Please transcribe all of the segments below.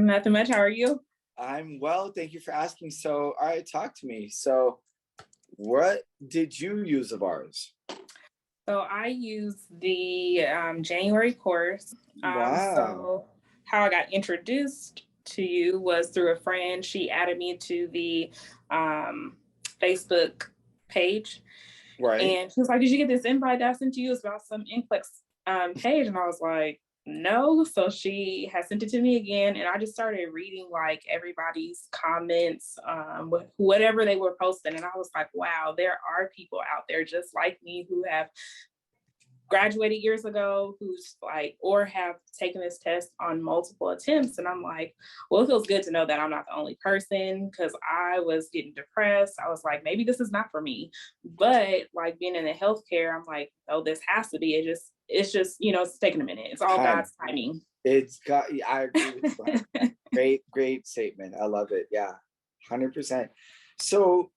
Nothing much. How are you? I'm well, thank you for asking. So, all right, talk to me. So, what did you use of ours? So I used the January course. Wow. So how I got introduced to you was through a friend. She added me to the Facebook page. Right. And she was like, "Did you get this invite that I sent to you? It's about some NCLEX page." And I was like, "No." So she has sent it to me again. And I just started reading like everybody's comments, whatever they were posting. And I was like, wow, there are people out there just like me who have graduated years ago, who's like, or have taken this test on multiple attempts. And I'm like, well, it feels good to know that I'm not the only person, because I was getting depressed. I was like, maybe this is not for me. But like being in the healthcare, I'm like, oh, this has to be. It's just, it's taking a minute. It's all Time. God's timing. I agree with you. Great statement. I love it. Yeah, 100%. So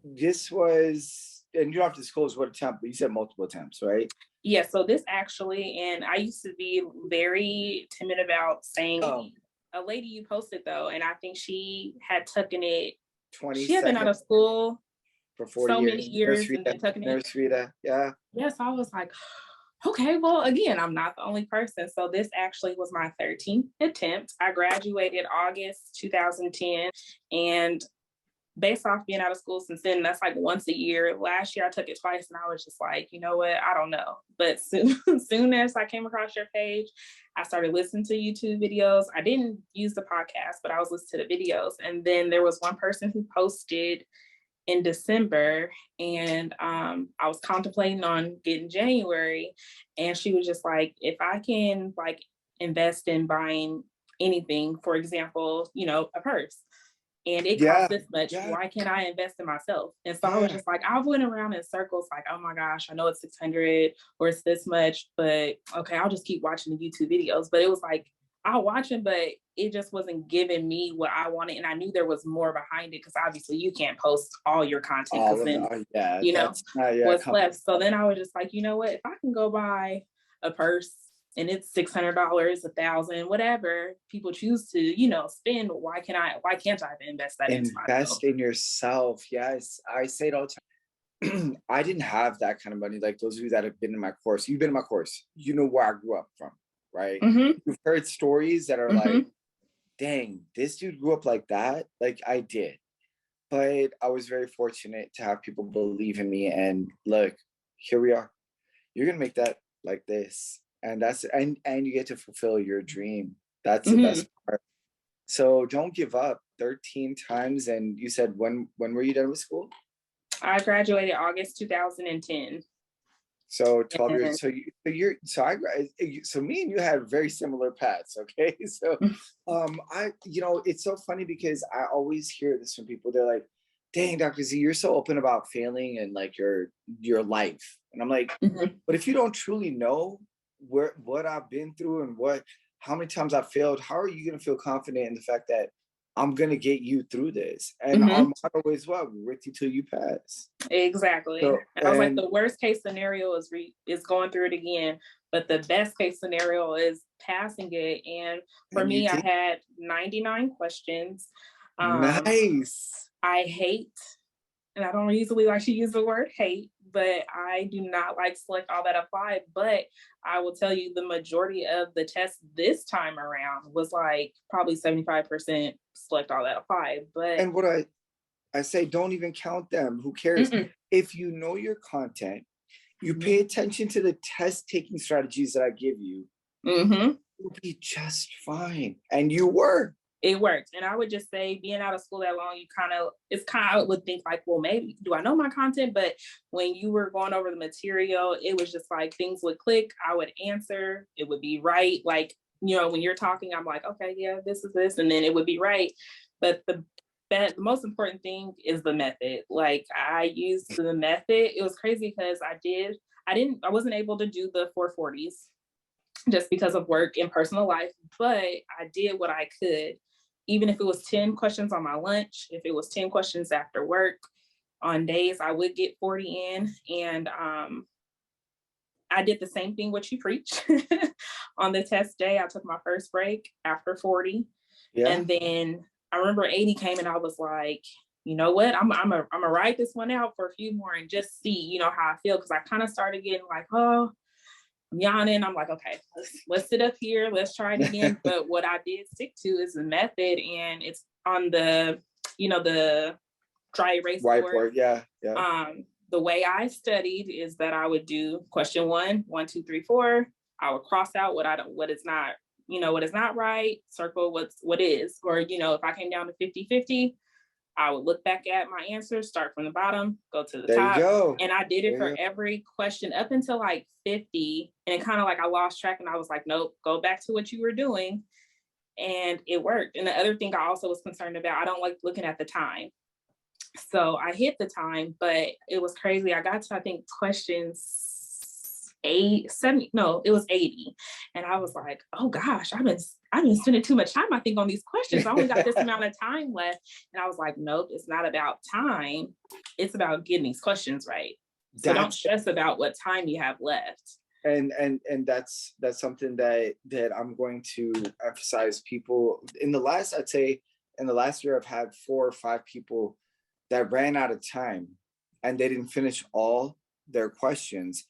this was, and you don't have to disclose what attempt, but you said multiple attempts, right? Yeah, so this actually, and I used to be very timid about saying, a lady you posted though, and I think she had taken it, 20 she had been out of school for 40 so years. many years and then taking it. Nurse Rita, yeah. Yeah, so I was like, okay, well, again, I'm not the only person. So this actually was my 13th attempt. I graduated August 2010, and based off being out of school since then, that's like once a year. Last year I took it twice, and I was just like, you know what, I don't know. But soon as I came across your page, I started listening to YouTube videos. I didn't use the podcast, but I was listening to the videos. And then there was one person who posted in December, and I was contemplating on getting January, and she was just like, if I can like invest in buying anything, for example, a purse, and it costs this much, why can't I invest in myself? And so I was just like, I went around in circles like, oh my gosh, I know it's 600 or it's this much, but okay, I'll just keep watching the YouTube videos. But it was like, I'll watch them, but it just wasn't giving me what I wanted. And I knew there was more behind it, because obviously you can't post all your content, because then what's left. So then I was just like, you know what, if I can go buy a purse and it's $600, $1,000, whatever people choose to, spend, why can't I invest that into myself? Invest in yourself. Yes, I say it all the time. I didn't have that kind of money. Like those of you that have been in my course, you've been in my course, you know where I grew up from, right? Mm-hmm. You've heard stories that are like, dang, this dude grew up like that. Like I did. But I was very fortunate to have people believe in me. And look, here we are. You're going to make that like this. And and you get to fulfill your dream. That's the best part. So don't give up. 13 times. And you said, when were you done with school? I graduated August 2010. So 12 years. So me and you had very similar paths. Okay. So it's so funny because I always hear this from people. They're like, dang, Dr. Z, you're so open about failing and like your life. And I'm like, but if you don't truly know what I've been through and how many times I failed, how are you going to feel confident in the fact that I'm going to get you through this? And our motto is what? We're with you till you pass. Exactly. So, I was like, the worst case scenario is going through it again, but the best case scenario is passing it. And for me, I had 99 questions. Nice. I hate, and I don't usually like to use the word hate, but I do not like select all that applied. But I will tell you, the majority of the test this time around was like probably 75% select all that applied. And what I say, don't even count them. Who cares? If you know your content, you pay attention to the test taking strategies that I give you, you'll be just fine. And you were. It worked. And I would just say, being out of school that long, I would think like, well, maybe do I know my content? But when you were going over the material, it was just like things would click. I would answer. It would be right. Like, when you're talking, I'm like, okay, yeah, this is this. And then it would be right. But the most important thing is the method. Like I used the method. It was crazy because I wasn't able to do the 440s just because of work and personal life, but I did what I could. Even if it was 10 questions on my lunch, if it was 10 questions after work, on days I would get 40 in. And I did the same thing what you preach. On the test day, I took my first break after 40. Yeah. And then I remember 80 came and I was like, you know what, I'm gonna write this one out for a few more and just see, you know, how I feel. Cause I kind of started getting like, oh, I'm yawning. I'm like, okay, let's sit up here. Let's try it again. But what I did stick to is the method, and it's on the, you know, the dry erase board. Yeah. The way I studied is that I would do question 1, 1, 2, 3, 4. I would cross out what is not, you know, what is not right, circle what is, or, you know, if I came down to 50-50, I would look back at my answers, start from the bottom, go to the There top. you go. And I did it for every question up until like 50. And it kind of like I lost track and I was like, nope, go back to what you were doing. And it worked. And the other thing I also was concerned about, I don't like looking at the time. So I hit the time, but it was crazy. I got to, I think, questions 80. It was 80. And I was like, oh gosh, I've been spending too much time, I think, on these questions. I only got this amount of time left. And I was like, nope, it's not about time. It's about getting these questions right. So don't stress about what time you have left. And that's something that I'm going to emphasize. People in the last year, I've had 4 or 5 people that ran out of time and they didn't finish all their questions,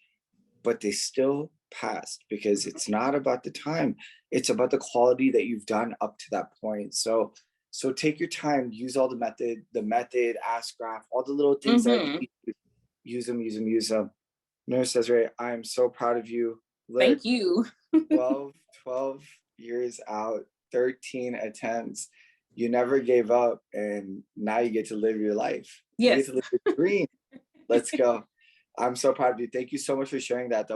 but they still passed, because it's not about the time. It's about the quality that you've done up to that point. So take your time, use all the method, ask graph, all the little things that you use them. Nurse DeSaree, I am so proud of you. Look, thank you. 12 years out, 13 attempts. You never gave up, and now you get to live your life. Yes. You get to live your dream. Let's go. I'm so proud of you. Thank you so much for sharing that.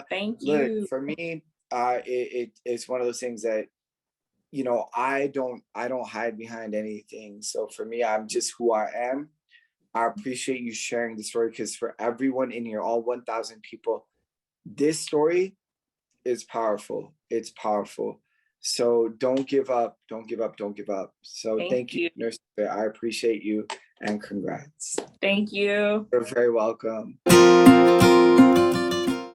Thank you. Look, for me, it's one of those things that, you know, I don't hide behind anything. So for me, I'm just who I am. I appreciate you sharing the story, because for everyone in here, all 1,000 people, this story is powerful. It's powerful. So don't give up. Don't give up. Don't give up. So thank you, Nurse. I appreciate you, and congrats. Thank you. You're very welcome.